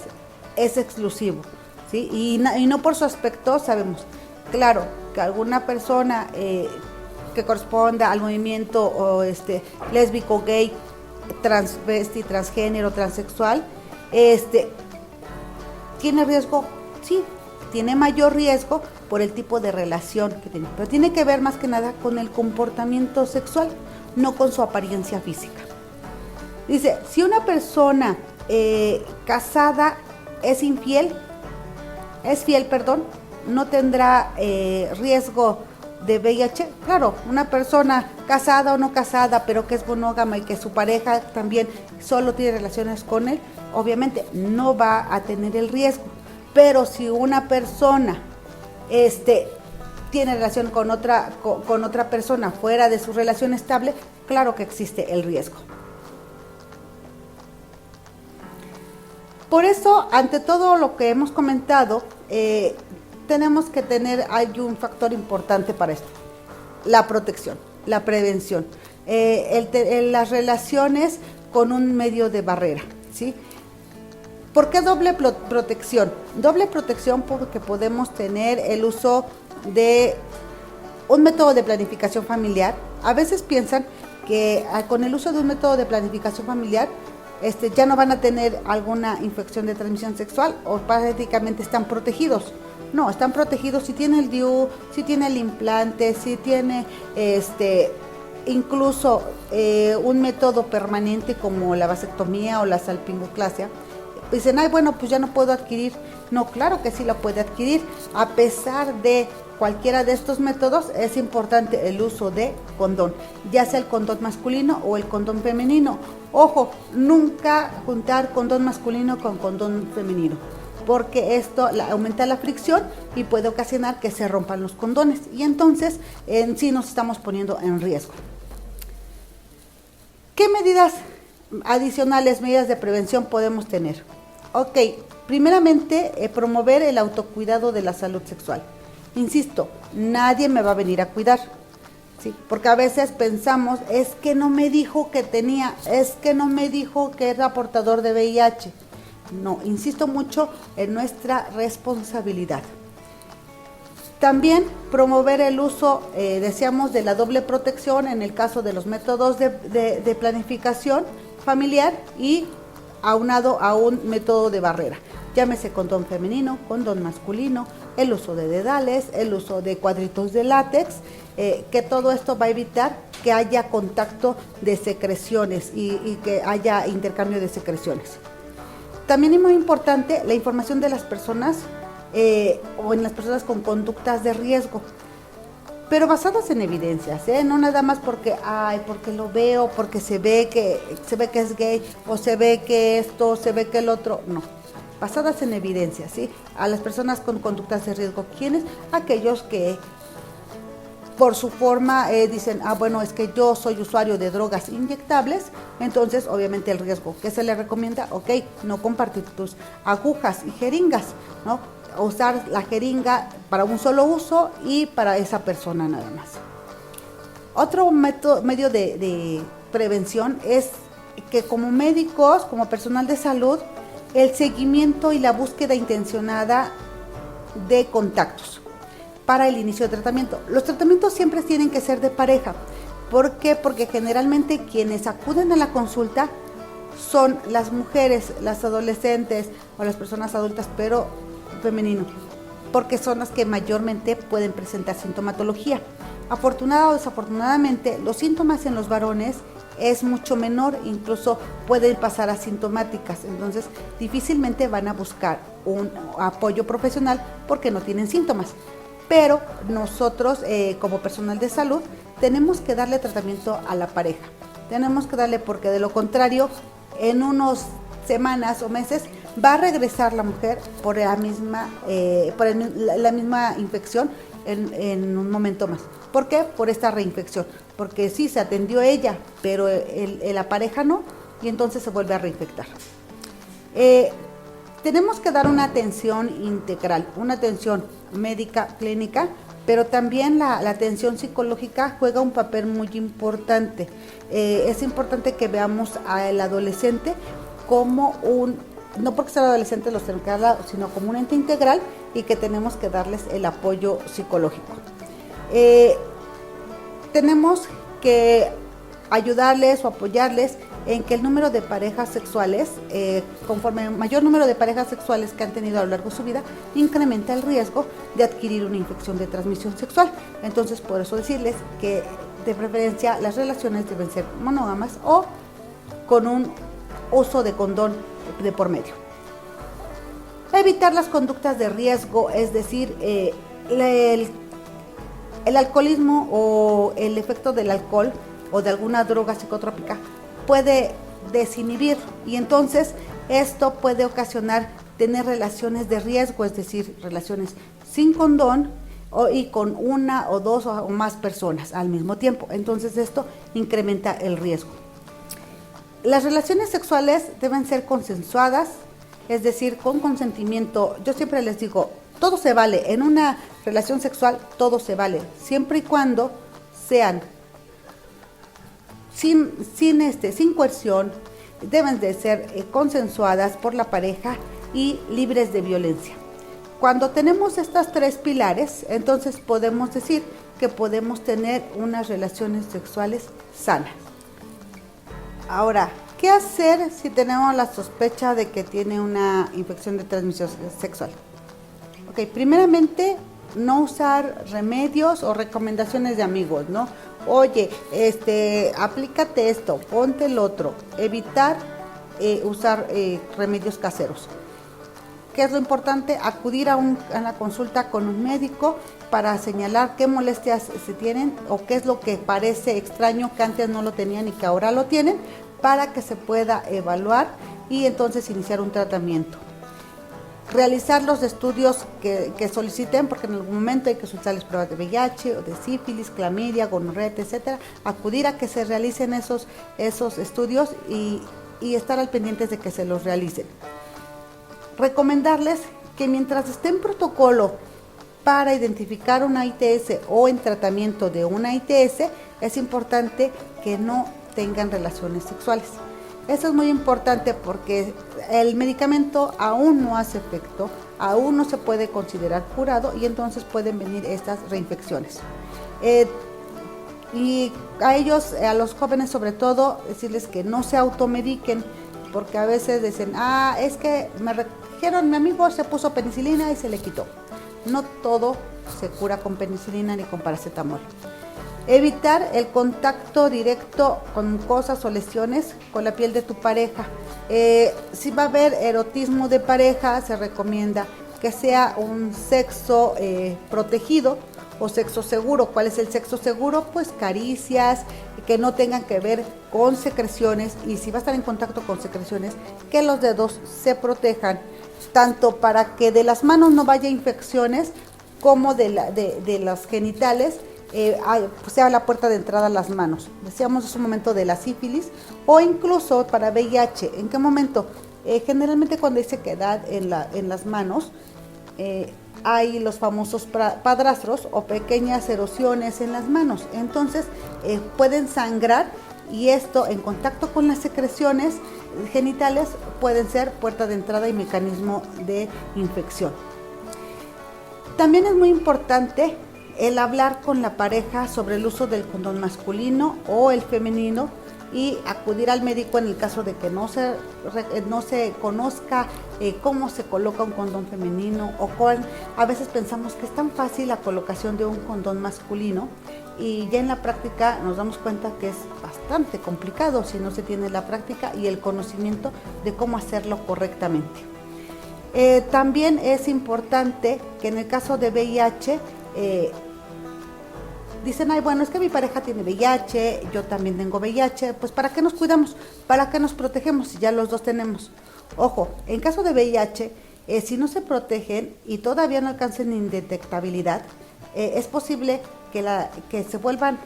es exclusivo, ¿sí? Y no por su aspecto sabemos. Claro, que alguna persona que corresponda al movimiento o lésbico, gay, transvesti, transgénero, transexual, ¿tiene riesgo? Sí, tiene mayor riesgo por el tipo de relación que tiene, pero tiene que ver más que nada con el comportamiento sexual, no con su apariencia física. Dice, si una persona casada es fiel, no tendrá riesgo de VIH. Claro, una persona casada o no casada, pero que es monógama y que su pareja también solo tiene relaciones con él, obviamente no va a tener el riesgo. Pero si una persona tiene relación con otra persona fuera de su relación estable, claro que existe el riesgo. Por eso, ante todo lo que hemos comentado, tenemos que hay un factor importante para esto: la protección, la prevención, las relaciones con un medio de barrera, ¿sí? ¿Por qué doble protección? Doble protección porque podemos tener el uso de un método de planificación familiar. A veces piensan que con el uso de un método de planificación familiar ya no van a tener alguna infección de transmisión sexual o prácticamente están protegidos. No, están protegidos si tiene el DIU, si tiene el implante, si tiene incluso un método permanente como la vasectomía o la salpingoclasia. Dicen, pues ya no puedo adquirir. No, claro que sí la puede adquirir. A pesar de cualquiera de estos métodos, es importante el uso de condón, ya sea el condón masculino o el condón femenino. Ojo, nunca juntar condón masculino con condón femenino, porque esto aumenta la fricción y puede ocasionar que se rompan los condones, y entonces en sí nos estamos poniendo en riesgo. ¿Qué medidas adicionales, medidas de prevención podemos tener? Ok, primeramente promover el autocuidado de la salud sexual. Insisto, nadie me va a venir a cuidar, ¿sí? Porque a veces pensamos, es que no me dijo que tenía, es que no me dijo que era portador de VIH. No, insisto mucho en nuestra responsabilidad. También promover el uso, decíamos, de la doble protección en el caso de los métodos de planificación familiar y aunado a un método de barrera. Llámese condón femenino, condón masculino, el uso de dedales, el uso de cuadritos de látex, que todo esto va a evitar que haya contacto de secreciones y que haya intercambio de secreciones. También es muy importante la información de las personas o en las personas con conductas de riesgo. pero basadas en evidencias, no nada más porque lo veo, porque se ve que es gay, o se ve que esto, se ve que el otro, no. Basadas en evidencias, ¿sí? A las personas con conductas de riesgo, ¿quiénes? Aquellos que por su forma dicen, bueno, es que yo soy usuario de drogas inyectables, entonces obviamente el riesgo que se le recomienda, no compartir tus agujas y jeringas, ¿no? Usar la jeringa para un solo uso y para esa persona nada más. Otro medio de prevención es que como médicos, como personal de salud, el seguimiento y la búsqueda intencionada de contactos para el inicio de tratamiento. Los tratamientos siempre tienen que ser de pareja. ¿Por qué? Porque generalmente quienes acuden a la consulta son las mujeres, las adolescentes o las personas adultas, pero femenino, porque son las que mayormente pueden presentar sintomatología. Afortunada o desafortunadamente, los síntomas en los varones es mucho menor, incluso pueden pasar asintomáticas, entonces difícilmente van a buscar un apoyo profesional porque no tienen síntomas. Pero nosotros como personal de salud tenemos que darle tratamiento a la pareja, tenemos que darle, porque de lo contrario en unas semanas o meses va a regresar la mujer por la misma infección en un momento más. ¿Por qué? Por esta reinfección, porque sí se atendió ella, pero la pareja no, y entonces se vuelve a reinfectar. Tenemos que dar una atención integral, una atención médica, clínica, pero también la atención psicológica juega un papel muy importante. Es importante que veamos al adolescente como no porque sea adolescente los tenemos que dar, sino como un ente integral, y que tenemos que darles el apoyo psicológico. Tenemos que ayudarles o apoyarles en que el número de parejas sexuales, conforme mayor número de parejas sexuales que han tenido a lo largo de su vida, incrementa el riesgo de adquirir una infección de transmisión sexual. Entonces, por eso decirles que de preferencia las relaciones deben ser monógamas o con un uso de condón de por medio. Evitar las conductas de riesgo, es decir, el alcoholismo o el efecto del alcohol o de alguna droga psicotrópica puede desinhibir, y entonces esto puede ocasionar tener relaciones de riesgo, es decir, relaciones sin condón y con una o dos o más personas al mismo tiempo. Entonces esto incrementa el riesgo. Las relaciones sexuales deben ser consensuadas, es decir, con consentimiento. Yo siempre les digo, todo se vale, en una relación sexual todo se vale, siempre y cuando sean sin coerción, deben de ser consensuadas por la pareja y libres de violencia. Cuando tenemos estos tres pilares, entonces podemos decir que podemos tener unas relaciones sexuales sanas. Ahora, ¿qué hacer si tenemos la sospecha de que tiene una infección de transmisión sexual? Primeramente, no usar remedios o recomendaciones de amigos, ¿no? Oye, aplícate esto, ponte el otro. Evitar usar remedios caseros. ¿Qué es lo importante? Acudir a una consulta con un médico para señalar qué molestias se tienen o qué es lo que parece extraño que antes no lo tenían y que ahora lo tienen, para que se pueda evaluar y entonces iniciar un tratamiento. Realizar los estudios que soliciten, porque en algún momento hay que solicitarles pruebas de VIH o de sífilis, clamidia, gonorrea, etcétera. Acudir a que se realicen esos estudios y estar al pendiente de que se los realicen. Recomendarles que mientras esté en protocolo para identificar una ITS o en tratamiento de una ITS, es importante que no tengan relaciones sexuales. Eso es muy importante porque el medicamento aún no hace efecto, aún no se puede considerar curado, y entonces pueden venir estas reinfecciones. Y a los jóvenes sobre todo, decirles que no se automediquen, porque a veces dicen, es que me dijeron, mi amigo se puso penicilina y se le quitó. No todo se cura con penicilina ni con paracetamol. Evitar el contacto directo con mucosas o lesiones con la piel de tu pareja. Si va a haber erotismo de pareja, se recomienda que sea un sexo protegido o sexo seguro. ¿Cuál es el sexo seguro? Pues caricias que no tengan que ver con secreciones, y si va a estar en contacto con secreciones, que los dedos se protejan, tanto para que de las manos no vaya infecciones, como de las genitales, sea la puerta de entrada a las manos. Decíamos hace un momento de la sífilis, o incluso para VIH. ¿En qué momento? Generalmente cuando hay sequedad en las manos, hay los famosos padrastros o pequeñas erosiones en las manos. Entonces pueden sangrar, y esto en contacto con las secreciones genitales pueden ser puerta de entrada y mecanismo de infección. También es muy importante el hablar con la pareja sobre el uso del condón masculino o el femenino, y acudir al médico en el caso de que no se conozca cómo se coloca un condón femenino, o a veces pensamos que es tan fácil la colocación de un condón masculino, y ya en la práctica nos damos cuenta que es bastante complicado si no se tiene la práctica y el conocimiento de cómo hacerlo correctamente. También es importante que en el caso de VIH, dicen, ay, bueno, es que mi pareja tiene VIH, yo también tengo VIH, pues ¿para qué nos cuidamos? ¿Para qué nos protegemos si ya los dos tenemos? Ojo, en caso de VIH, si no se protegen y todavía no alcancen indetectabilidad, es posible que se vuelvan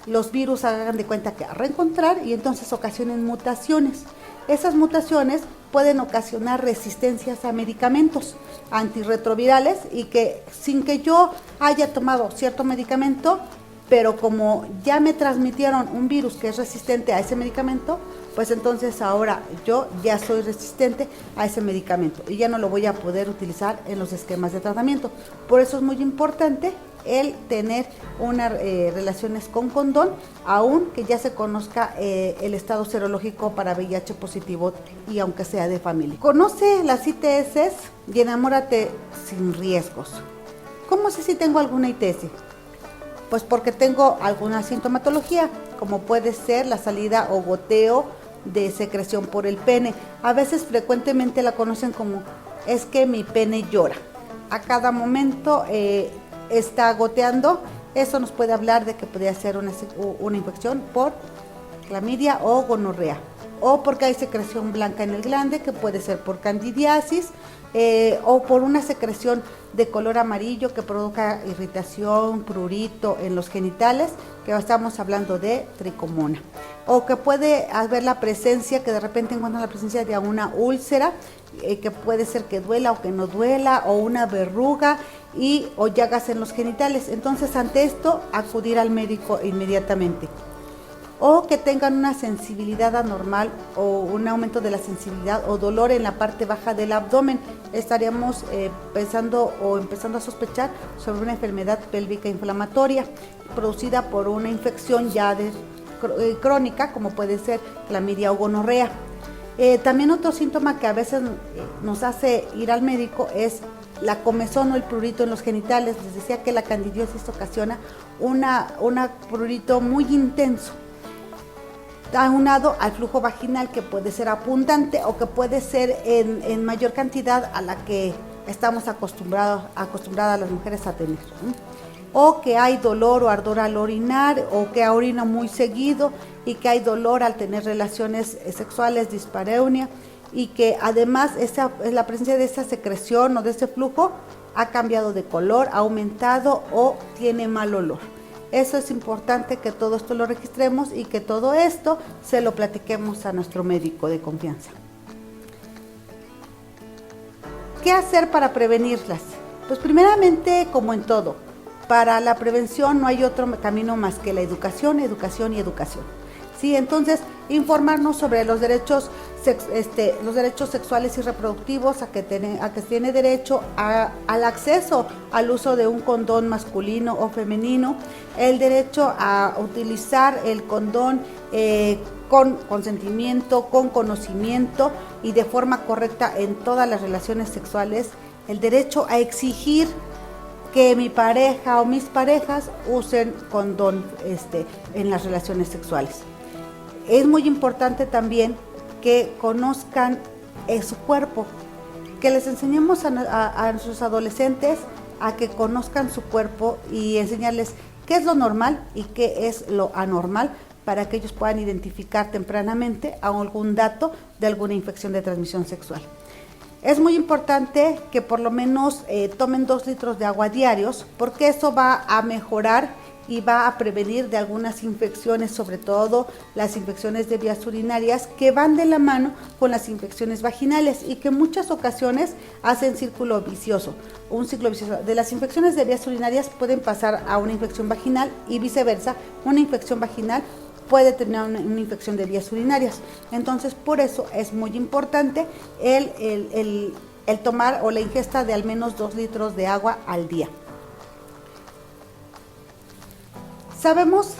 los virus, hagan de cuenta que a reencontrar, y entonces ocasionen mutaciones. Esas mutaciones pueden ocasionar resistencias a medicamentos antirretrovirales, y que sin que yo haya tomado cierto medicamento, pero como ya me transmitieron un virus que es resistente a ese medicamento, pues entonces ahora yo ya soy resistente a ese medicamento y ya no lo voy a poder utilizar en los esquemas de tratamiento. Por eso es muy importante el tener unas relaciones con condón, aun que ya se conozca el estado serológico para VIH positivo, y aunque sea de familia. Conoce las ITS y enamórate sin riesgos. ¿Cómo sé si tengo alguna ITS? Pues porque tengo alguna sintomatología, como puede ser la salida o goteo de secreción por el pene. A veces frecuentemente la conocen como, es que mi pene llora. A cada momento está goteando. Eso nos puede hablar de que podría ser una infección por clamidia o gonorrea, o porque hay secreción blanca en el glande, que puede ser por candidiasis, o por una secreción de color amarillo que provoca irritación, prurito en los genitales, que estamos hablando de tricomona, o que puede haber la presencia, que de repente encuentran la presencia de una úlcera, que puede ser que duela o que no duela, o una verruga o llagas en los genitales. Entonces, ante esto, acudir al médico inmediatamente. O que tengan una sensibilidad anormal, o un aumento de la sensibilidad o dolor en la parte baja del abdomen. Estaríamos empezando a sospechar sobre una enfermedad pélvica inflamatoria producida por una infección ya crónica, como puede ser clamidia o gonorrea. También otro síntoma que a veces nos hace ir al médico es la comezón o el prurito en los genitales. Les decía que la candidiosis ocasiona un prurito muy intenso, aunado al flujo vaginal, que puede ser abundante o que puede ser en mayor cantidad a la que estamos acostumbradas las mujeres a tener, o que hay dolor o ardor al orinar, o que orina muy seguido y que hay dolor al tener relaciones sexuales, dispareunia, y que además la presencia de esa secreción o de ese flujo ha cambiado de color, ha aumentado o tiene mal olor. Eso es importante, que todo esto lo registremos y que todo esto se lo platiquemos a nuestro médico de confianza. ¿Qué hacer para prevenirlas? Pues primeramente, como en todo, para la prevención no hay otro camino más que la educación, educación y educación. Sí, entonces, informarnos sobre los derechos sexuales y reproductivos, a que tiene derecho al acceso al uso de un condón masculino o femenino, el derecho a utilizar el condón con consentimiento, con conocimiento y de forma correcta en todas las relaciones sexuales, el derecho a exigir que mi pareja o mis parejas usen condón en las relaciones sexuales. Es muy importante también que conozcan su cuerpo, que les enseñemos a nuestros adolescentes a que conozcan su cuerpo y enseñarles qué es lo normal y qué es lo anormal, para que ellos puedan identificar tempranamente algún dato de alguna infección de transmisión sexual. Es muy importante que por lo menos tomen 2 litros de agua diarios, porque eso va a mejorar y va a prevenir de algunas infecciones, sobre todo las infecciones de vías urinarias, que van de la mano con las infecciones vaginales y que en muchas ocasiones hacen círculo vicioso. Un ciclo vicioso de las infecciones de vías urinarias pueden pasar a una infección vaginal y viceversa. Una infección vaginal puede tener una infección de vías urinarias. Entonces, por eso es muy importante el tomar o la ingesta de al menos 2 litros de agua al día. Sabemos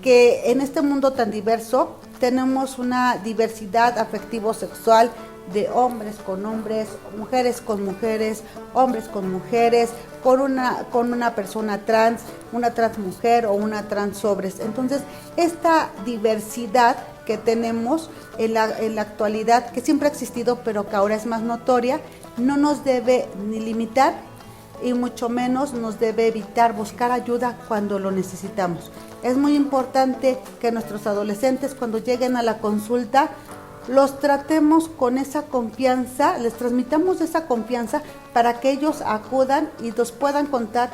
que en este mundo tan diverso tenemos una diversidad afectivo-sexual de hombres con hombres, mujeres con mujeres, hombres con mujeres, con una persona trans, una trans mujer o una trans hombres. Entonces, esta diversidad que tenemos en la actualidad, que siempre ha existido, pero que ahora es más notoria, no nos debe ni limitar y mucho menos nos debe evitar buscar ayuda cuando lo necesitamos. Es muy importante que nuestros adolescentes, cuando lleguen a la consulta, los tratemos con esa confianza, les transmitamos esa confianza para que ellos acudan y nos puedan contar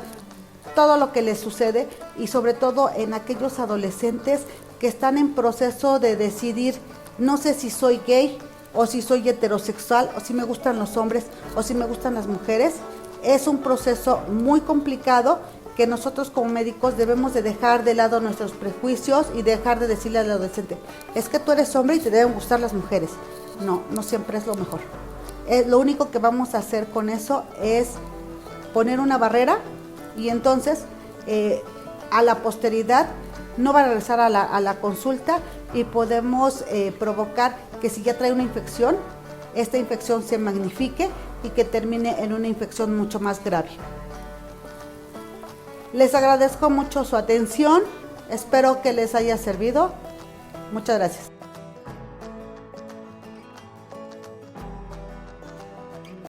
todo lo que les sucede, y sobre todo en aquellos adolescentes que están en proceso de decidir, no sé si soy gay o si soy heterosexual, o si me gustan los hombres o si me gustan las mujeres. Es un proceso muy complicado que nosotros como médicos debemos de dejar de lado nuestros prejuicios y dejar de decirle al adolescente, es que tú eres hombre y te deben gustar las mujeres. No, no siempre es lo mejor. Lo único que vamos a hacer con eso es poner una barrera, y entonces a la posteridad no va a regresar a la consulta, y podemos provocar que si ya trae una infección, esta infección se magnifique y que termine en una infección mucho más grave. Les agradezco mucho su atención, espero que les haya servido. Muchas gracias.